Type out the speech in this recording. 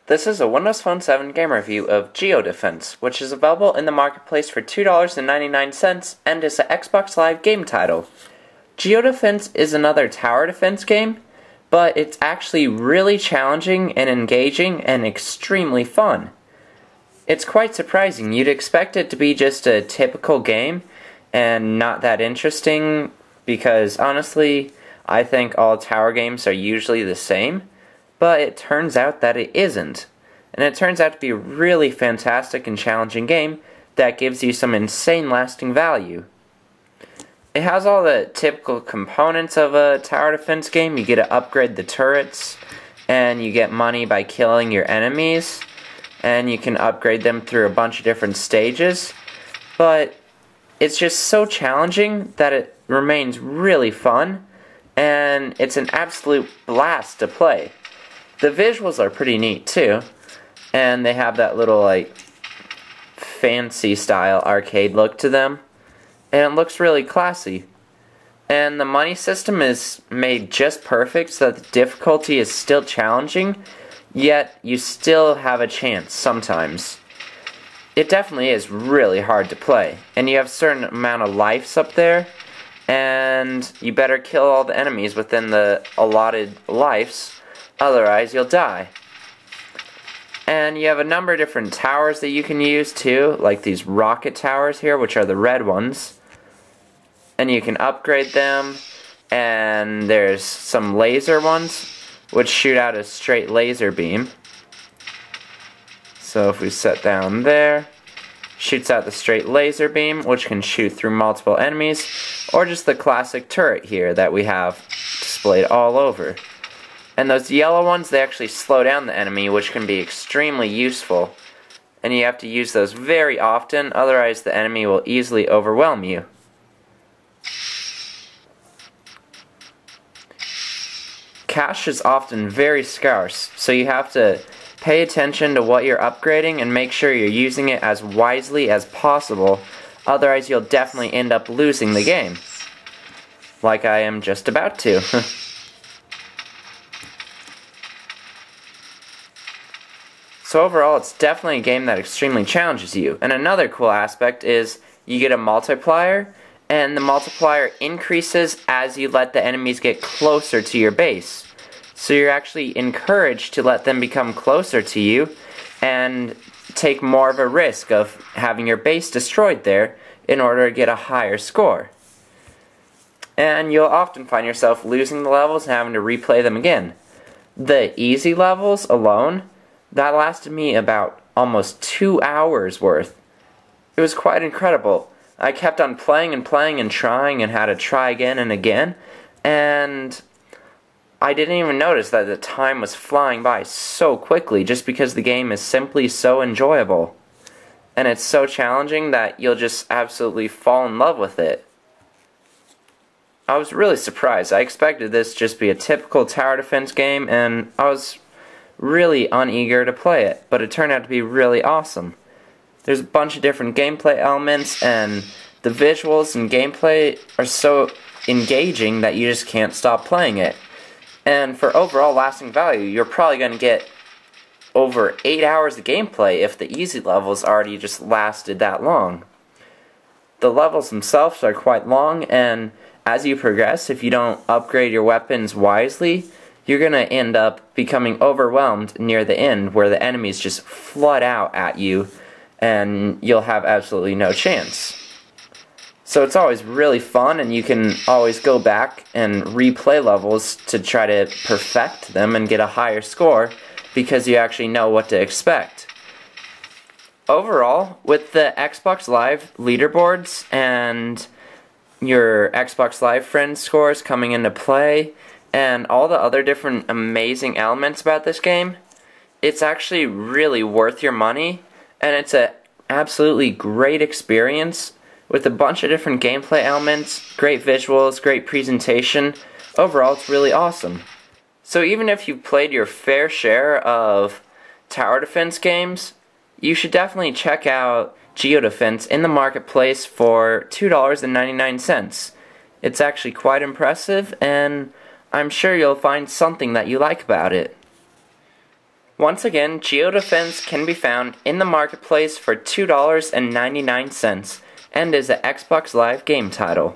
This is a Windows Phone 7 game review of geoDefense, which is available in the marketplace for $2.99 and is an Xbox Live game title. geoDefense is another tower defense game, but it's actually really challenging and engaging and extremely fun. It's quite surprising. You'd expect it to be just a typical game and not that interesting because honestly, I think all tower games are usually the same. But it turns out that it isn't. And it turns out to be a really fantastic and challenging game that gives you some insane lasting value. It has all the typical components of a tower defense game. You get to upgrade the turrets, and you get money by killing your enemies, and you can upgrade them through a bunch of different stages. But it's just so challenging that it remains really fun, and it's an absolute blast to play. The visuals are pretty neat too, and they have that little like fancy style arcade look to them, and it looks really classy. And the money system is made just perfect so that the difficulty is still challenging, yet you still have a chance sometimes. It definitely is really hard to play, and you have a certain amount of lives up there, and you better kill all the enemies within the allotted lives. Otherwise, you'll die. And you have a number of different towers that you can use too, like these rocket towers here, which are the red ones. And you can upgrade them. And there's some laser ones, which shoot out a straight laser beam. So if we set down there, shoots out the straight laser beam, which can shoot through multiple enemies, or just the classic turret here that we have displayed all over. And those yellow ones, they actually slow down the enemy, which can be extremely useful. And you have to use those very often, otherwise the enemy will easily overwhelm you. Cash is often very scarce, so you have to pay attention to what you're upgrading and make sure you're using it as wisely as possible, otherwise you'll definitely end up losing the game. Like I am just about to. So overall, it's definitely a game that extremely challenges you. And another cool aspect is you get a multiplier, and the multiplier increases as you let the enemies get closer to your base. So you're actually encouraged to let them become closer to you and take more of a risk of having your base destroyed there in order to get a higher score. And you'll often find yourself losing the levels and having to replay them again. The easy levels alone, that lasted me about almost 2 hours worth. It was quite incredible. I kept on playing and playing and trying and had to try again and again, and I didn't even notice that the time was flying by so quickly just because the game is simply so enjoyable. And it's so challenging that you'll just absolutely fall in love with it. I was really surprised. I expected this to just be a typical tower defense game, and I was really uneager to play it, but it turned out to be really awesome. There's a bunch of different gameplay elements, and the visuals and gameplay are so engaging that you just can't stop playing it. And for overall lasting value, you're probably going to get over 8 hours of gameplay if the easy levels already just lasted that long. The levels themselves are quite long, and as you progress, if you don't upgrade your weapons wisely, you're going to end up becoming overwhelmed near the end where the enemies just flood out at you and you'll have absolutely no chance. So it's always really fun, and you can always go back and replay levels to try to perfect them and get a higher score because you actually know what to expect. Overall, with the Xbox Live leaderboards and your Xbox Live friends scores coming into play, and all the other different amazing elements about this game, it's actually really worth your money, and it's an absolutely great experience with a bunch of different gameplay elements, great visuals, great presentation. Overall, it's really awesome. So even if you've played your fair share of tower defense games, you should definitely check out geoDefense in the marketplace for $2.99. It's actually quite impressive, and I'm sure you'll find something that you like about it. Once again, geoDefense can be found in the marketplace for $2.99 and is an Xbox Live game title.